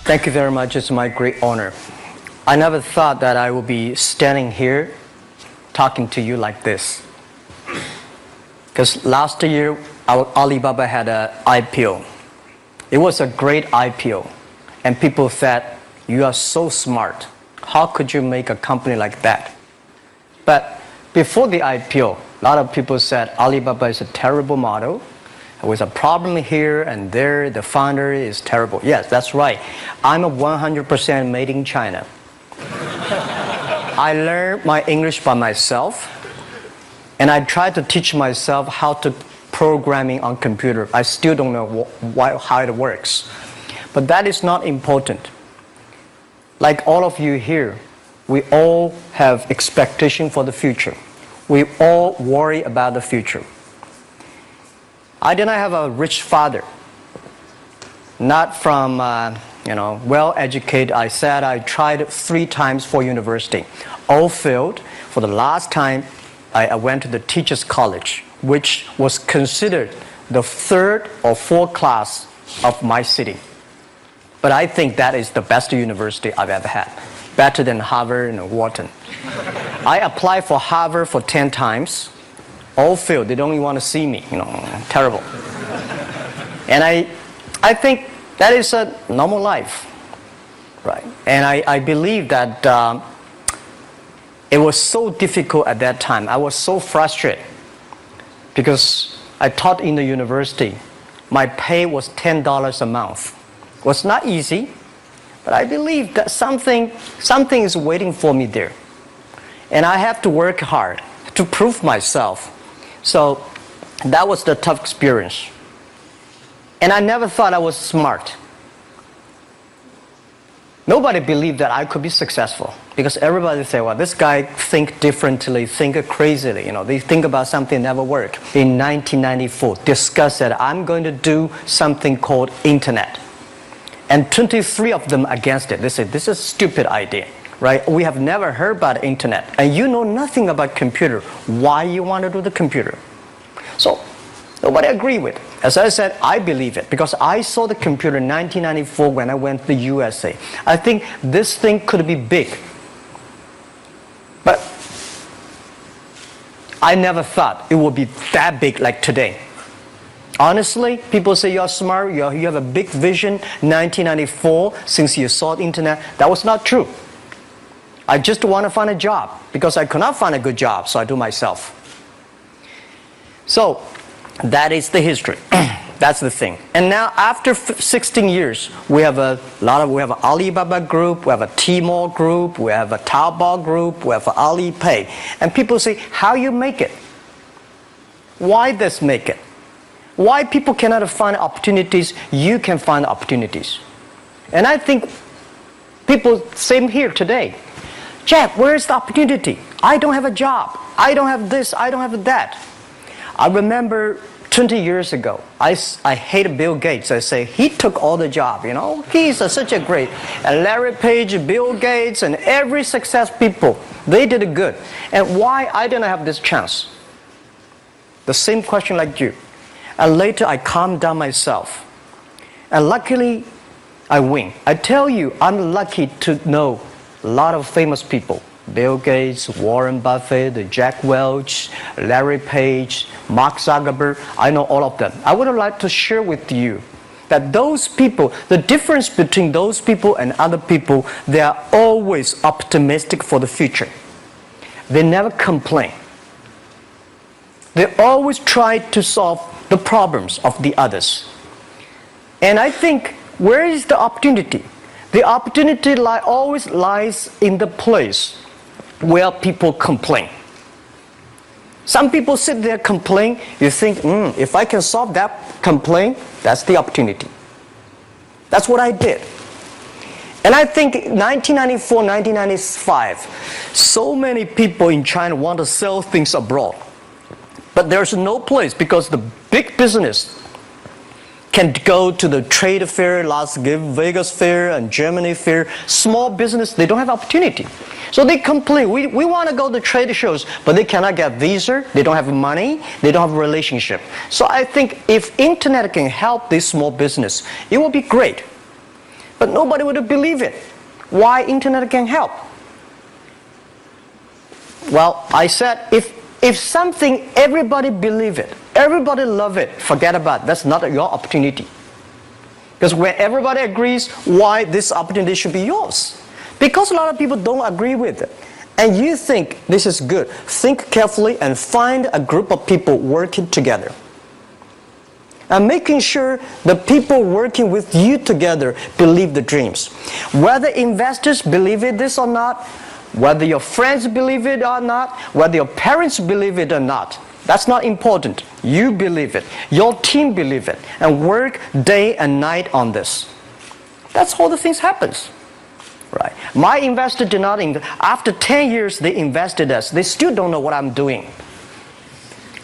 Thank you very much. It's my great honor. I never thought that I would be standing here talking to you like this. Because last year, Alibaba had an IPO. It was a great IPO. And people said, you are so smart. How could you make a company like that? But before the IPO, a lot of people said Alibaba is a terrible model. There was a problem here and there. The founder is terrible. Yes, that's right. I'm a 100% made in China. I learned my English by myself. And I tried to teach myself how to programming on computer. I still don't know how it works. But that is not important. Like all of you here, we all have expectation for the future. We all worry about the future. I did not have a rich father. Not from, well-educated. I said I tried 3 times for university. All failed. For the last time, I went to the teacher's college, which was considered the 3rd or 4th class of my city. But I think that is the best university I've ever had. Better than Harvard and Wharton. I applied for Harvard for 10 times. All failed. They don't even want to see me. Terrible. And I think that is a normal life. Right? And I believe that it was so difficult at that time. I was so frustrated because I taught in the university. My pay was $10 a month. It was not easy, but I believe that something is waiting for me there. And I have to work hard to prove myself. So that was the tough experience. And I never thought I was smart. Nobody believed that I could be successful because everybody say, well, this guy think differently, think crazily. They think about something never work. In 1994, discussed that I'm going to do something called internet. And 23 of them against it. They said, this is a stupid idea, right? We have never heard about internet. And you know nothing about computer. Why you want to do the computer? So nobody agreed with it. As I said, I believe it because I saw the computer in 1994 when I went to the USA. I think this thing could be big. But I never thought it would be that big like today. Honestly, people say you're smart, you have a big vision. 1994, since you saw the internet, that was not true. I just want to find a job because I could not find a good job, so I do myself. So that is the history. That's the thing. And now after 16 years, we have an Alibaba group, we have a Tmall group, we have a Taobao group, we have Alipay. And people say, how you make it? Why this make it? Why people cannot find opportunities, you can find opportunities. And I think people, same here today. Jack, where is the opportunity? I don't have a job. I don't have this, I don't have that. I remember 20 years ago, I hated Bill Gates. I say, he took all the job, He's such a great. And Larry Page, Bill Gates, and every success people, they did it good. And why I didn't have this chance? The same question like you. And later I calmed down myself. And luckily, I win. I tell you, I'm lucky to know a lot of famous people. Bill Gates, Warren Buffett, Jack Welch, Larry Page, Mark Zuckerberg. I know all of them. I would like to share with you that those people, the difference between those people and other people, they are always optimistic for the future. They never complain. They always try to solve the problems of the others. And I think, where is the opportunity? The opportunity always lies in the place where people complain. Some people sit there complain. You think, if I can solve that complaint, that's the opportunity. That's what I did. And I think 1994, 1995, so many people in China want to sell things abroad. But there's no place because the big business can go to the trade fair, Las Vegas fair and Germany fair. Small business, they don't have opportunity. So they complain, we want to go to trade shows, but they cannot get visa, they don't have money, they don't have a relationship. So I think if internet can help this small business, it will be great. but nobody would believe it. Why internet can help? Well, I said if something everybody believe it, everybody love it, forget about it. That's not your opportunity. Because when everybody agrees, why this opportunity should be yours? Because a lot of people don't agree with it. And you think this is good. Think carefully and find a group of people working together. And making sure the people working with you together believe the dreams. Whether investors believe it this or not, whether your friends believe it or not, whether your parents believe it or not, that's not important. You believe it. Your team believe it. And work day and night on this. That's how the things happens. Right. My investor did not invest. After 10 years, they invested us. They still don't know what I'm doing.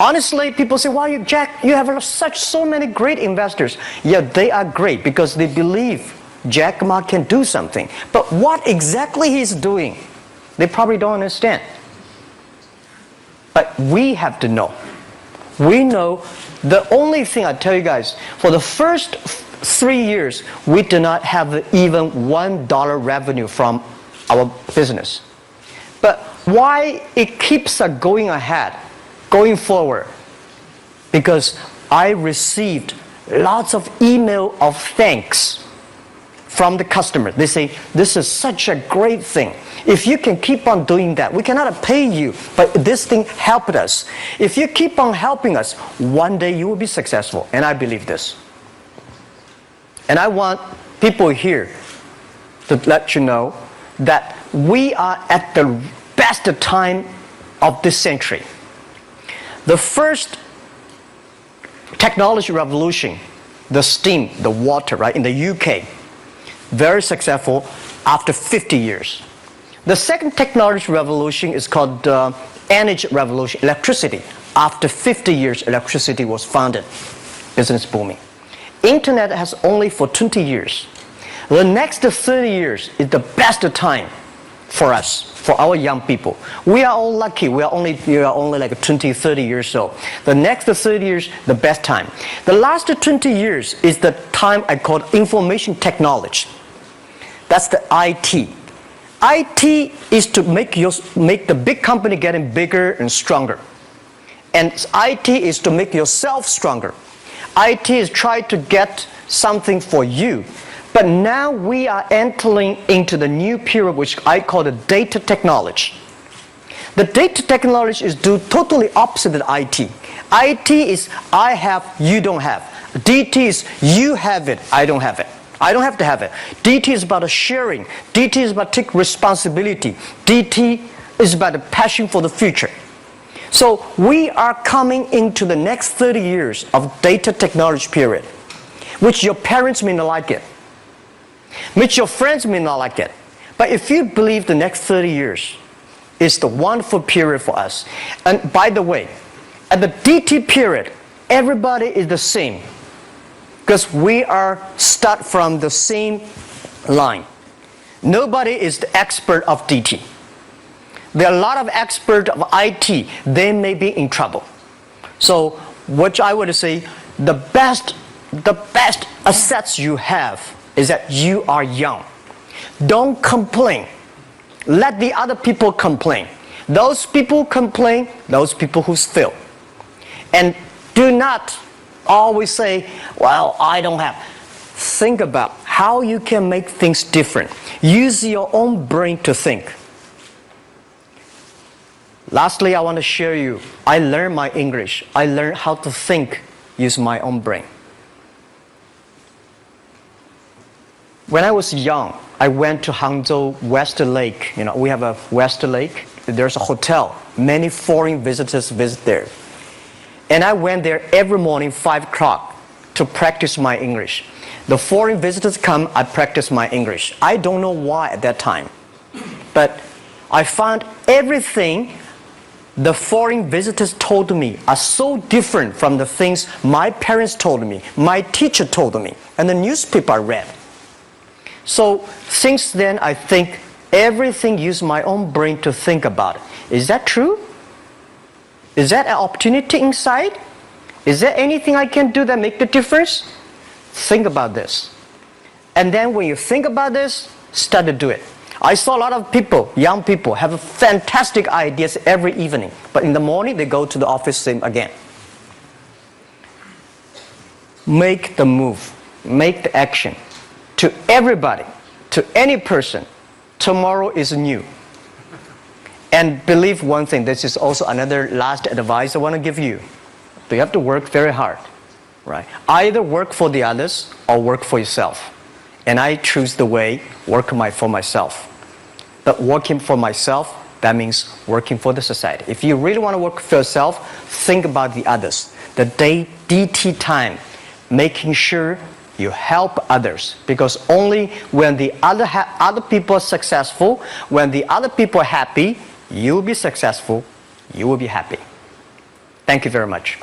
Honestly, people say, "Why, Jack, you have so many great investors." Yeah, they are great because they believe Jack Ma can do something. But what exactly he's doing, they probably don't understand. But we have to know. We know the only thing I tell you guys, for the first 3 years, we do not have even $1 revenue from our business. But why it keeps us going ahead, going forward? Because I received lots of email of thanks from the customer. They say, "This is such a great thing. If you can keep on doing that, we cannot pay you, but this thing helped us. If you keep on helping us, one day you will be successful." And I believe this. And I want people here to let you know that we are at the best time of this century. The first technology revolution, the steam, the water, right, in the UK, very successful after 50 years. The second technology revolution is called energy revolution, electricity. After 50 years, electricity was founded, business booming. Internet has only for 20 years. The next 30 years is the best time for us, for our young people. We are all lucky. We are only like 20, 30 years old. The next 30 years, the best time. The last 20 years is the time I call information technology. That's the IT. IT is to make the big company getting bigger and stronger. And IT is to make yourself stronger. IT is trying to get something for you. But now we are entering into the new period which I call the data technology. The data technology is totally opposite of IT. IT is I have, you don't have. DT is you have it, I don't have it. I don't have to have it. DT is about sharing. DT is about taking responsibility. DT is about the passion for the future. So we are coming into the next 30 years of data technology period, which your parents may not like it, which your friends may not like it. But if you believe the next 30 years is the wonderful period for us. And by the way, at the DT period, everybody is the same. Because we are start from the same line. Nobody is the expert of DT. There are a lot of experts of IT. They may be in trouble. So what I would say, the best assets you have is that you are young. Don't complain. Let the other people complain. Those people complain, those people who fail. And do not always say, "Well, I don't have." Think about how you can make things different. Use your own brain to think. Lastly, I want to share you, I learned my English. I learned how to think, use my own brain. When I was young, I went to Hangzhou West Lake. We have a West Lake. There's a hotel. Many foreign visitors visit there. And I went there every morning, 5 o'clock, to practice my English. The foreign visitors come, I practice my English. I don't know why at that time. But I found everything the foreign visitors told me are so different from the things my parents told me, my teacher told me, and the newspaper I read. So since then, I think everything use my own brain to think about it. Is that true? Is that an opportunity inside? Is there anything I can do that make the difference? Think about this. And then when you think about this, start to do it. I saw a lot of people, young people, have fantastic ideas every evening. But in the morning, they go to the office same again. Make the move. Make the action. To everybody, to any person, tomorrow is new. And believe one thing, this is also another last advice I want to give you. You have to work very hard, right? Either work for the others or work for yourself. And I choose the way, work for myself. But working for myself, that means working for the society. If you really want to work for yourself, think about the others. The DT time, making sure you help others. Because only when the other people are successful, when the other people are happy, you will be successful, you will be happy. Thank you very much.